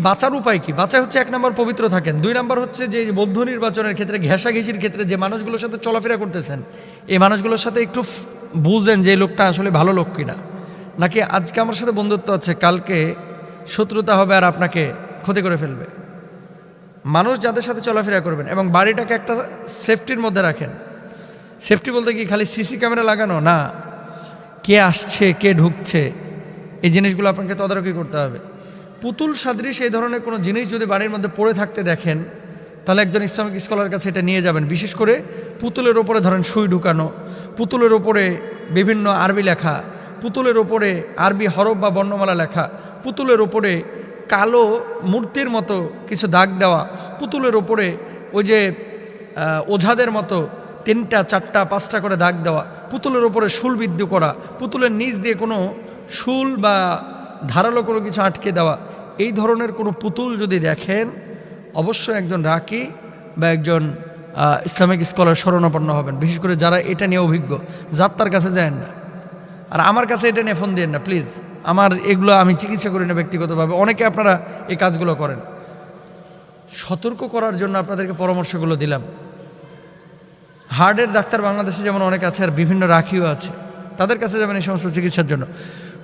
বাঁচার উপায় কি? বাঁচা হচ্ছে 1 নম্বর পবিত্র থাকেন, 2 নম্বর হচ্ছে যে বন্ধু নির্বাচনের ক্ষেত্রে, ঘেঁষাঘেঁষির ক্ষেত্রে যে মানুষগুলোর সাথে চলাফেরা করতেছেন, এই মানুষগুলোর সাথে একটু বুঝেন যে এই লোকটা আসলে ভালো লোক কিনা, নাকি আজকে আমার সাথে বন্ধুত্ব আছে, কালকে শত্রুতা হবে আর আপনাকে ক্ষতি করে ফেলবে। মানুষ যাদের সাথে চলাফেরা করবেন, এবং বাড়িটাকে একটা সেফটির মধ্যে রাখেন। সেফটি বলতে কি খালি সিসি ক্যামেরা লাগানো না, কে আসছে কে ঢুকছে এই জিনিসগুলো আপনাকে তদারকি করতে হবে। পুতুল সাদৃশ এই ধরনের কোনো জিনিস যদি বাড়ির মধ্যে পড়ে থাকতে দেখেন, তাহলে একজন ইসলামিক স্কলার কাছে এটা নিয়ে যাবেন। বিশেষ করে পুতুলের ওপরে ধরেন সুই ঢুকানো, পুতুলের ওপরে বিভিন্ন আরবি লেখা, পুতুলের ওপরে আরবি হরফ বা বর্ণমালা লেখা, পুতুলের ওপরে কালো মূর্তির মতো কিছু দাগ দেওয়া, পুতুলের ওপরে ওই যে ওঝাদের মতো 3টা 4টা 5টা করে দাগ দেওয়া, পুতুলের ওপরে শুল বিদ্ধ করা, পুতুলের নিচ দিয়ে কোনো শুল বা ধারালো কোনো কিছু আটকে দেওয়া, এই ধরনের কোনো পুতুল যদি দেখেন, অবশ্যই একজন রাকি বা একজন ইসলামিক স্কলার শরণাপন্ন হবেন। বিশেষ করে যারা এটা নিয়ে অভিজ্ঞ, যাত্রার কাছে যায়েন না। আর আমার কাছে এটা নিয়ে ফোন দিয়েন না প্লিজ। আমার এগুলো আমি চিকিৎসা করি না ব্যক্তিগতভাবে, অনেকে আপনারা এই কাজগুলো করেন। সতর্ক করার জন্য আপনাদেরকে পরামর্শগুলো দিলাম। হার্টের ডাক্তার বাংলাদেশে যেমন অনেক আছে, আর বিভিন্ন রাখিও আছে, তাদের কাছে যাবেন এই সমস্ত চিকিৎসার জন্য।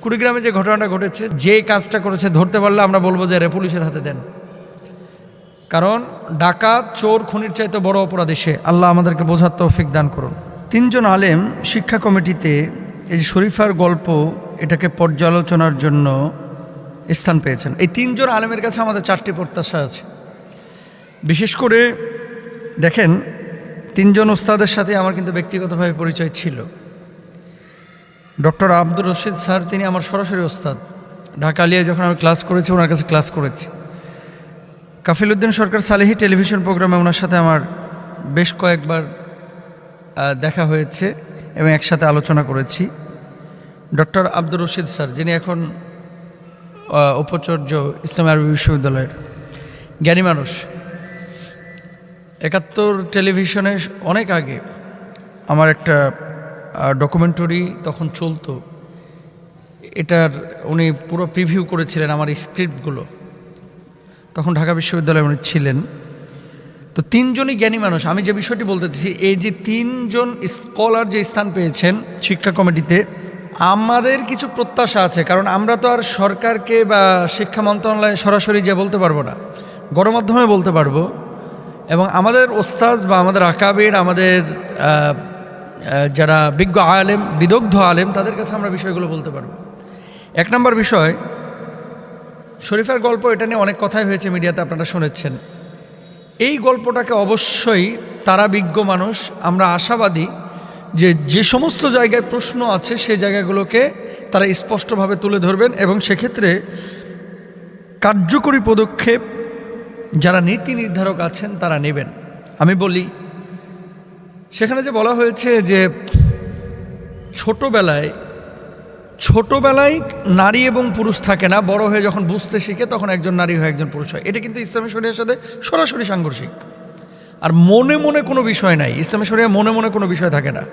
কুড়িগ্রামে যে ঘটনাটা ঘটেছে, যে কাজটা করেছে ধরতে পারলে আমরা বলবো যে পুলিশের হাতে দেন। কারণ ডাকাত, চোর, খুনির চাইতে বড় অপরাধী সে। আল্লাহ আমাদেরকে বোঝার তৌফিক দান করুন। 3 জন আলেম শিক্ষা কমিটিতে এই যে শরীফার গল্প, এটাকে পর্যালোচনার জন্য স্থান পেয়েছেন। এই 3 জন আলেমের কাছে আমাদের 4টি প্রত্যাশা আছে। বিশেষ করে দেখেন, 3 জন ওস্তাদের সাথে আমার কিন্তু ব্যক্তিগতভাবে পরিচয় ছিল। ডক্টর আব্দুর রশিদ স্যার, তিনি আমার সরাসরি ওস্তাদ। ঢাকা আলিয়ায় যখন আমি ক্লাস করেছি, ওনার কাছে ক্লাস করেছি। কাফিল উদ্দিন সরকার সালেহি টেলিভিশন প্রোগ্রামে ওনার সাথে আমার বেশ কয়েকবার দেখা হয়েছে এবং একসাথে আলোচনা করেছি। ডক্টর আব্দুর রশিদ স্যার, যিনি এখন উপাচার্য ইসলামী আরবি বিশ্ববিদ্যালয়ের, জ্ঞানী মানুষ। 71 টেলিভিশনে অনেক আগে আমার একটা ডকুমেন্টারি তখন চলতো, এটার উনি পুরো প্রিভিউ করেছিলেন আমার স্ক্রিপ্টগুলো। তখন ঢাকা বিশ্ববিদ্যালয়ে উনি ছিলেন। তো 3 জনই জ্ঞানী মানুষ। আমি যে বিষয়টি বলতে চাইছি, এই যে 3 জন স্কলার যে স্থান পেয়েছেন শিক্ষা কমিটিতে, আমাদের কিছু প্রত্যাশা আছে। কারণ আমরা তো আর সরকারকে বা শিক্ষা মন্ত্রণালয়ে সরাসরি যে বলতে পারবো না, গণমাধ্যমে বলতে পারবো। এবং আমাদের ওস্তাজ বা আমাদের আকাবির, আমাদের যারা বিজ্ঞ আলেম, বিদগ্ধ আলেম, তাদের কাছে আমরা বিষয়গুলো বলতে পারবো। 1 নম্বর বিষয়, শরীফার গল্প, এটা নিয়ে অনেক কথাই হয়েছে মিডিয়াতে, আপনারা শুনেছেন। এই গল্পটাকে অবশ্যই তারা বিজ্ঞ মানুষ, আমরা আশাবাদী যে যে সমস্ত জায়গায় প্রশ্ন আছে সেই জায়গাগুলোকে তারা স্পষ্টভাবে তুলে ধরবেন, এবং সেক্ষেত্রে কার্যকরী পদক্ষেপ যারা নীতি নির্ধারক আছেন তারা নেবেন। আমি বলি, সেখানে যে বলা হয়েছে যে ছোটবেলায় নারী এবং পুরুষ থাকে না, বড় হয়ে যখন বুঝতে শিখে তখন একজন নারী হয়ে একজন পুরুষ হয়। এটা কিন্তু ইসলামী শরিয়ার সাথে সরাসরি সাংঘর্ষিক। আর মনে মনে কোনো বিষয় নাই, ইসলামী শরিয়া মনে মনে কোনো বিষয় থাকে না।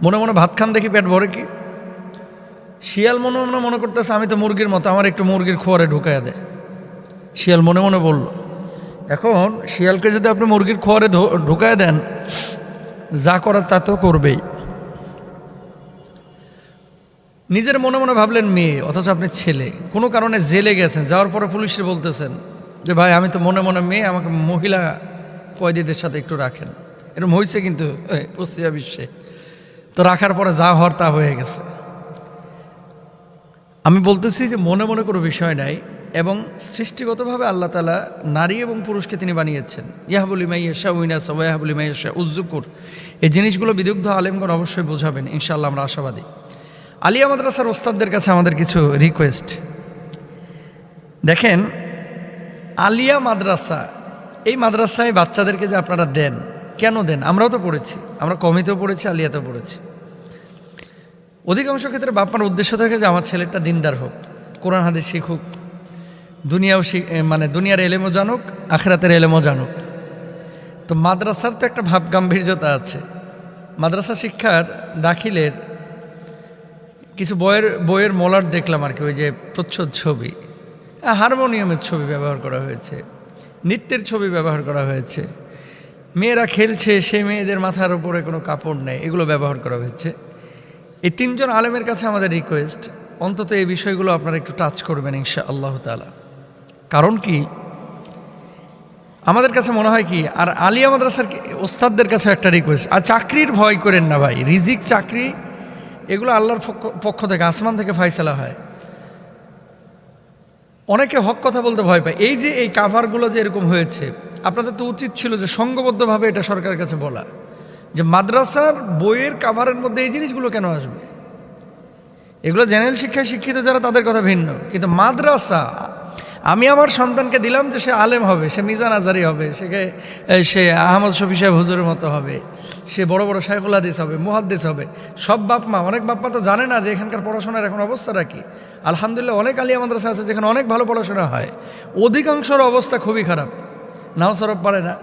মনে মনে ভাত খান দেখি পেট ভরে কি? শিয়াল মনে মনে মনে করতেছে আমি তো মুরগির মতো, আমার একটু মুরগির খোয়ারে ঢুকাইয়া দেয়। শিয়াল মনে মনে বলল। এখন শিয়ালকে যদি আপনি মুরগির খোয়ারে ঢুকায় দেন, যা করার তা তো করবেই। নিজের মনে মনে ভাবলেন মেয়ে, অথচ আপনি ছেলে, কোনো কারণে জেলে গেছেন, যাওয়ার পরে পুলিশে বলতেছেন যে ভাই আমি তো মনে মনে মেয়ে, আমাকে মহিলা কয়েদিদের সাথে একটু রাখেন। এরকম হয়েছে কিন্তু পশ্চিমা বিশ্বে। তো রাখার পরে যা হওয়ার তা হয়ে গেছে। আমি বলতেছি যে মনে মনে কোনো বিষয় নাই, এবং সৃষ্টিগতভাবে আল্লাহ তাআলা নারী এবং পুরুষকে তিনি বানিয়েছেন। ইয়াহাবুল মাইয়াশা উইনাস ওয়া ইয়াহাবুল মাইয়াশা উযযুকুর। এই জিনিসগুলো বিদগ্ধ আলেমগণ অবশ্যই বোঝাবেন, ইনশাআল্লাহ আমরা আশাবাদী। আলিয়া মাদ্রাসার ওস্তাদদের কাছে আমাদের কিছু রিকোয়েস্ট। দেখেন, আলিয়া মাদ্রাসা, এই মাদ্রাসায় বাচ্চাদেরকে যে আপনারা দেন, কেন দেন? আমরাও তো পড়েছি, আমরা কমিতেও পড়েছি, আলিয়াতেও পড়েছি। অধিকাংশ ক্ষেত্রে বাপ্পার উদ্দেশ্য থাকে যে আমার ছেলেটা দিনদার হোক, কোরআন হাদিস শিখুক, দুনিয়ার এলেমও জানুক, আখিরাতের এলেমও জানুক। তো মাদ্রাসার তো একটা ভাব গাম্ভীর্যতা আছে। মাদ্রাসা শিক্ষার দাখিলের কিছু বইয়ের মলার দেখলাম আর কি, ওই যে প্রচ্ছদ ছবি। হারমোনিয়ামের ছবি ব্যবহার করা হয়েছে, নৃত্যের ছবি ব্যবহার করা হয়েছে, মেয়েরা খেলছে, সে মেয়েদের মাথার উপরে কোনো কাপড় নেই, এগুলো ব্যবহার করা হয়েছে। এই তিনজন আলেমের কাছে আমাদের রিকোয়েস্ট, অন্তত এই বিষয়গুলো আপনারা একটু টাচ করবেন ইনশাআল্লাহ তাআলা। কারণ কি, আমাদের কাছে মনে হয় কি, আর আলিয়া মাদ্রাসার ওস্তাদদের কাছে একটা রিকোয়েস্ট, আর চাকরির ভয় করেন না ভাই, রিজিক চাকরি এগুলো আল্লাহর পক্ষ থেকে, আসমান থেকে ফায়সালা হয়। অনেকে হক কথা বলতে ভয় পায়। এই যে এই কাভারগুলো যে এরকম হয়েছে, আপনাদের তো উচিত ছিল যে সংঘবদ্ধভাবে এটা সরকারের কাছে বলা, যে মাদ্রাসার বইয়ের কাভারের মধ্যে এই জিনিসগুলো কেন আসবে। এগুলো জেনারেল শিক্ষায় শিক্ষিত যারা, তাদের কথা ভিন্ন, কিন্তু মাদ্রাসা, আমি আমার সন্তানকে দিলাম যে সে আলেম হবে, সে মিজান আজারি হবে, সে আহমদ শফি সাহেব হুজুরের মতো হবে, সে বড় বড় শাইখুল হাদিস হবে, মুহাদ্দিস হবে। সব বাপ মা, অনেক বাপ মা তো জানে না যে এখানকার পড়াশোনার এখন অবস্থাটা কি। আলহামদুলিল্লাহ অনেক আলিয়া মাদ্রাসা আছে যেখানে অনেক ভালো পড়াশোনা হয়, অধিকাংশর অবস্থা খুবই খারাপ। নাও সরব পারে না,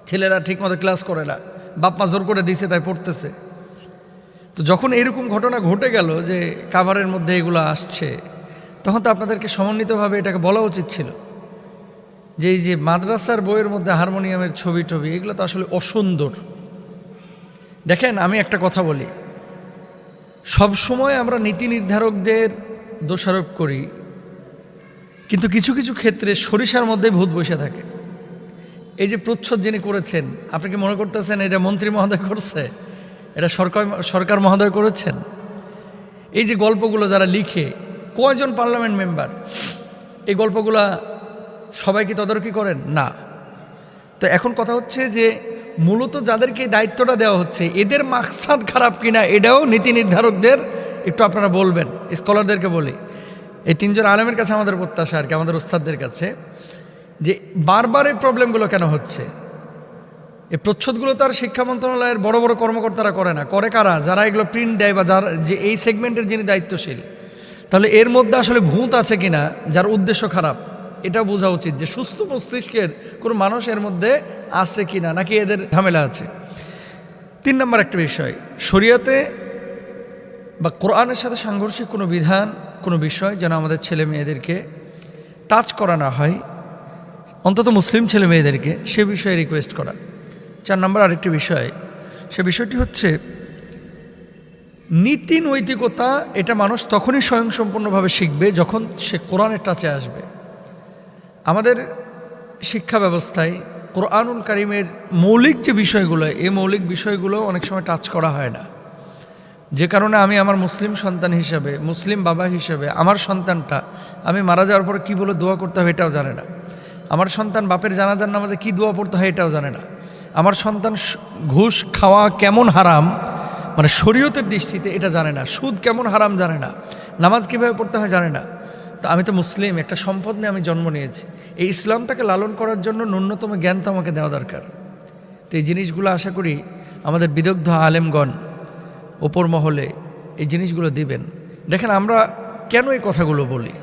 ছেলেরা ঠিকমতো ক্লাস করে না, বাপ মা জোর করে দিছে তাই পড়তেছে। তো যখন এরকম ঘটনা ঘটে গেল যে কাভারের মধ্যে এগুলো আসছে, তখন তো আপনাদেরকে সমন্বিতভাবে এটাকে বলা উচিত ছিল যে এই যে মাদ্রাসার বইয়ের মধ্যে হারমোনিয়ামের ছবি টবি, এগুলো তো আসলে অসুন্দর। দেখেন, আমি একটা কথা বলি, সব সময় আমরা নীতি নির্ধারকদের দোষারোপ করি, কিন্তু কিছু কিছু ক্ষেত্রে সরিষার মধ্যে ভূত বসে থাকে। এই যে প্রচ্ছদ যিনি করেছেন, আপনি কি মনে করতেছেন এটা মন্ত্রী মহোদয় করছে? এটা সরকার মহোদয় করেছেন? এই যে গল্পগুলো যারা লিখে, কয়জন পার্লামেন্ট মেম্বার এই গল্পগুলা সবাই কি তদারকি করেন? না। তো এখন কথা হচ্ছে যে মূলত যাদেরকে এই দায়িত্বটা দেওয়া হচ্ছে, এদের মাকসাদ খারাপ কিনা এটাও নীতি নির্ধারকদের একটু আপনারা বলবেন। স্কলারদেরকে বলি, এই তিনজন আলেমের কাছে আমাদের প্রত্যাশা আর কি, আমাদের ওস্তাদদের কাছে, যে বারবার এই প্রবলেমগুলো কেন হচ্ছে। এই প্রচ্ছদগুলো তার শিক্ষা মন্ত্রণালয়ের বড় বড় কর্মকর্তারা করে না, করে কারা? যারা এগুলো প্রিন্ট দেয় বা যারা যে এই সেগমেন্টের যিনি দায়িত্বশীল। তাহলে এর মধ্যে আসলে ভূত আছে কিনা, যার উদ্দেশ্য খারাপ, এটা বোঝা উচিত যে সুস্থ মস্তিষ্কের কোনো মানুষ এর মধ্যে আছে কিনা, নাকি এদের ঝামেলা আছে। 3 নম্বর একটা বিষয়, শরীয়তে বা কোরআনের সাথে সাংঘর্ষিক কোনো বিধান, কোনো বিষয় যেন আমাদের ছেলে মেয়েদেরকে টাচ করা না হয়, অন্তত মুসলিম ছেলে মেয়েদেরকে, সে বিষয়ে রিকোয়েস্ট করা। 4 নম্বর আরেকটি বিষয়, সে বিষয়টি হচ্ছে নীতি নৈতিকতা। এটা মানুষ তখনই স্বয়ংসম্পূর্ণভাবে শিখবে যখন সে কোরআনের টাচে আসবে। আমাদের শিক্ষা ব্যবস্থায় কোরআনুল কারীমের মৌলিক যে বিষয়গুলো, এই মৌলিক বিষয়গুলো অনেক সময় টাচ করা হয় না, যে কারণে আমি আমার মুসলিম সন্তান হিসেবে, মুসলিম বাবা হিসেবে, আমার সন্তানটা আমি মারা যাওয়ার পরে কী বলে দোয়া করতে হবে এটাও জানে না। আমার সন্তান বাপের জানাজার নামাজে কী দোয়া পড়তে হয় এটাও জানে না। আমার সন্তান ঘুষ খাওয়া কেমন হারাম, মানে শরীয়তের দৃষ্টিতে এটা জানে না। সুদ কেমন হারাম জানে না। নামাজ কীভাবে পড়তে হয় জানে না। তো আমি তো মুসলিম, একটা সম্পদ নিয়ে আমি জন্ম নিয়েছি, এই ইসলামটাকে লালন করার জন্য ন্যূনতম জ্ঞান তো আমাকে দেওয়া দরকার। তো এই জিনিসগুলো আশা করি আমাদের বিদগ্ধ আলেমগণ ওপর মহলে এই জিনিসগুলো দিবেন। দেখেন, আমরা কেন এই কথাগুলো বলি?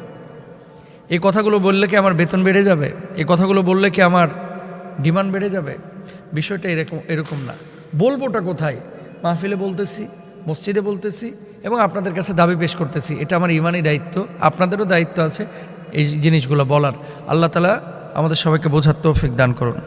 এই কথাগুলো বললে কি আমার বেতন বেড়ে যাবে? এই কথাগুলো বললে কি আমার ডিমান্ড বেড়ে যাবে? বিষয়টা এরকম না। বলবোটা কোথায়? মাহফিলে বলতেছি, মসজিদে বলতেছি, এবং আপনাদের কাছে দাবি পেশ করতেছি। এটা আমার ইমানি দায়িত্ব, আপনাদেরও দায়িত্ব আছে এই জিনিসগুলো বলার। আল্লাহ তাআলা আমাদের সবাইকে বোঝার তৌফিক দান করুন।